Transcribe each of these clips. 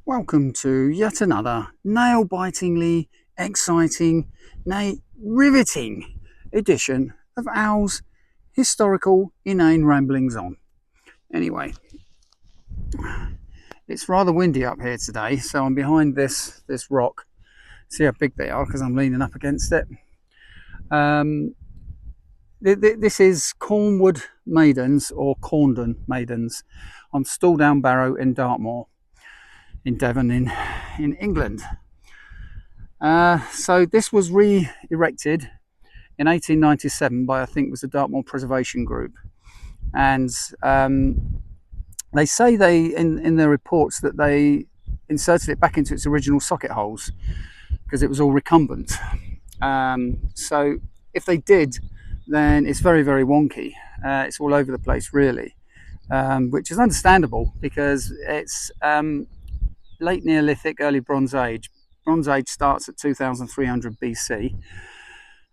Welcome to yet another nail-bitingly exciting, nay, riveting edition of Al's historical inane ramblings on. Anyway, it's rather windy up here today, so I'm behind this rock. See how big they are because I'm leaning up against it. This is Cornwood Maidens or Corndon Maidens on Stalldown Barrow in Dartmoor in Devon in England. So this was re-erected in 1897 by, I think, was the Dartmoor Preservation Group, and they say in their reports that they inserted it back into its original socket holes because it was all recumbent. So if they did, then it's very, very wonky. It's all over the place, really, which is understandable because it's late Neolithic, early Bronze Age. Bronze Age starts at 2300 BC,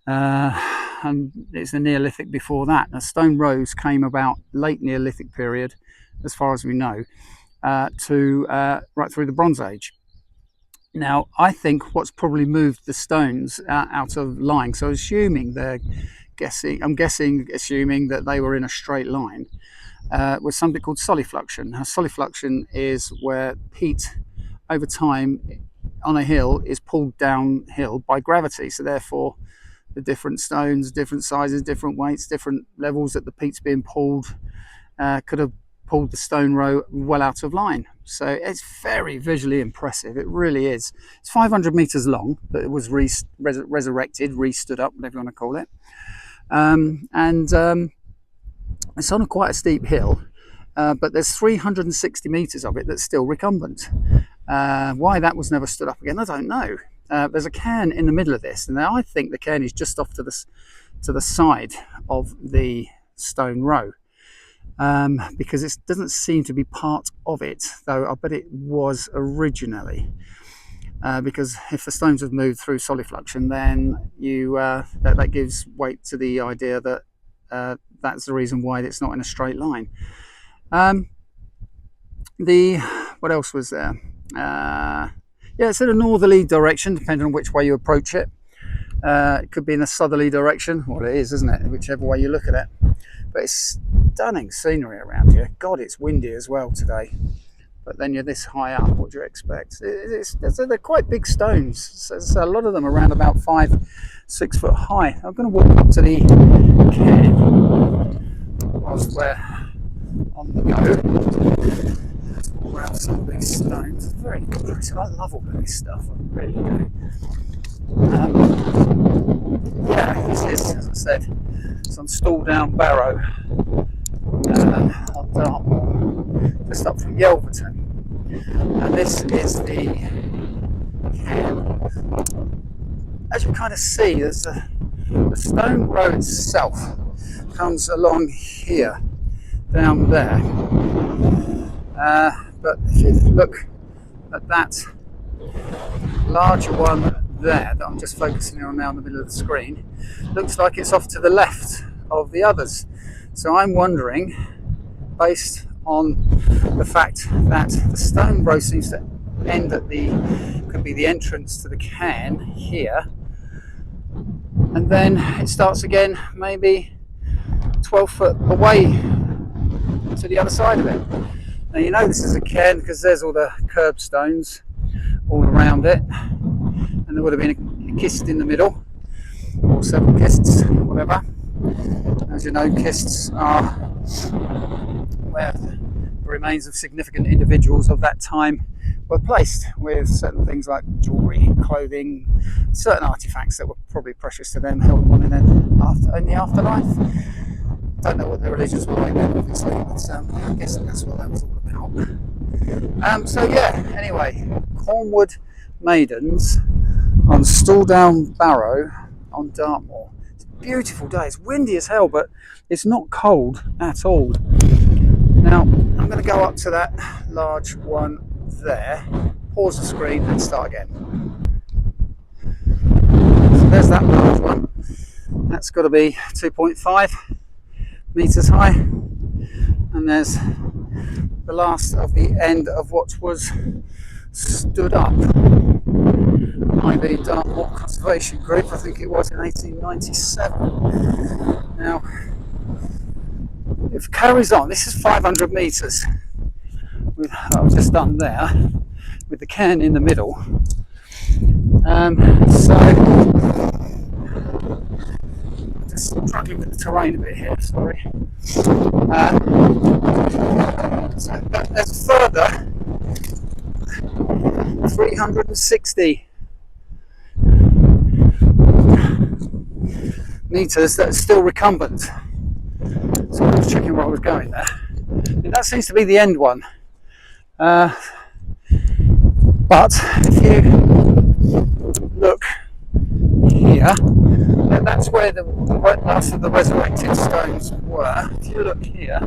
and it's the Neolithic before that. Now, stone rows came about late Neolithic period, as far as we know, to right through the Bronze Age. Now, I think what's probably moved the stones out of line, so assuming assuming that they were in a straight line, was something called solifluction. Now, solifluction is where peat over time on a hill is pulled downhill by gravity. So therefore, the different stones, different sizes, different weights, different levels that the peat's being pulled could have pulled the stone row well out of line. So it's very visually impressive. It really is. It's 500 meters long, but it was resurrected, re-stood up, whatever you want to call it. It's on quite a steep hill, but there's 360 meters of it that's still recumbent. Why that was never stood up again, I don't know. There's a cairn in the middle of this, and I think the cairn is just off to the side of the stone row, because it doesn't seem to be part of it, though I bet it was originally. Because if the stones have moved through solifluction, then that gives weight to the idea that that's the reason why it's not in a straight line. What else was there? It's in a northerly direction, depending on which way you approach it. It could be in a southerly direction. Well, it is, isn't it? Whichever way you look at it. But it's stunning scenery around here. God, it's windy as well today. But then you're this high up, what do you expect? They're quite big stones. So a lot of them around about 5-6 foot high. I'm going to walk up to the cairn whilst we're on the go. Let's walk around some of these stones. It's very impressive. I love all of this stuff. I really do. This is, as I said, it's on Stalldown Barrow on Dartmoor, just up from Yelverton. And this is the cairn. As you kind of see, there's the stone row itself comes along here, down there. But if you look at that larger one there that I'm just focusing on now in the middle of the screen, looks like it's off to the left of the others. So I'm wondering, based on the fact that the stone row seems to end at could be the entrance to the cairn here, and then it starts again maybe 12 foot away to the other side of it. Now you know this is a cairn because there's all the curbstones all around it, and there would have been a kist in the middle, or several kists, whatever. As you know, kists are where the remains of significant individuals of that time were placed, with certain things like jewellery, clothing, certain artefacts that were probably precious to them, held on in the afterlife. Don't know what their religions were like then, obviously, but I'm guessing that's what that was all about. Anyway, Cornwood Maidens on Stalldown Barrow on Dartmoor. It's a beautiful day. It's windy as hell, but it's not cold at all. Now, I'm going to go up to that large one there, pause the screen and start again. So there's that large one. That's got to be 2.5 meters high, and there's the last of the end of what was stood up by the Dartmoor Conservation Group, I think it was in 1897. Now, if it carries on, this is 500 metres. I've just done there, with the cairn in the middle. So, just struggling with the terrain a bit here, sorry. So there's further 360 metres that are still recumbent. So I was checking where I was going there. And that seems to be the end one. But if you look here, that's where the last of the resurrected stones were. If you look here,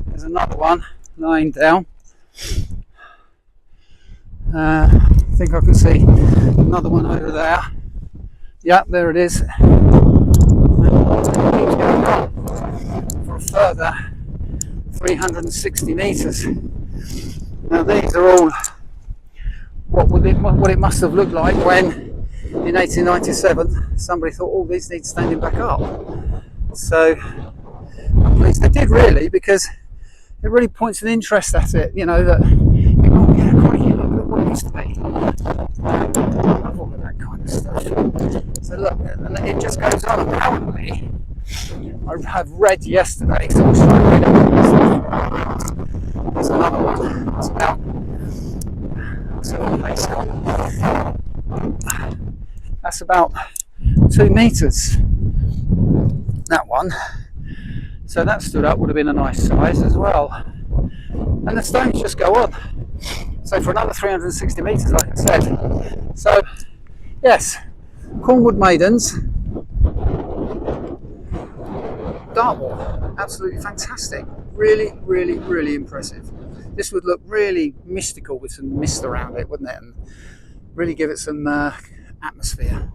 there's another one lying down. I think I can see another one over there. Yeah, there it is. For a further 360 metres. Now these are all what it must have looked like when in 1897 somebody thought, oh, these need standing back up. So I'm pleased they did, really, because it really points an interest at it, you know, that oh yeah, crikey, look what it used to be. I love all of that kind of stuff. So look, and it just goes on. Apparently, I have read yesterday, because I was trying to read it. There's another one. It's about that's about 2 metres. That one. So that stood up, would have been a nice size as well. And the stones just go on. So for another 360 metres, like I said. So yes, Cornwood Maidens, Dartmoor, absolutely fantastic. Really, really, really impressive. This would look really mystical with some mist around it, wouldn't it? And really give it some atmosphere.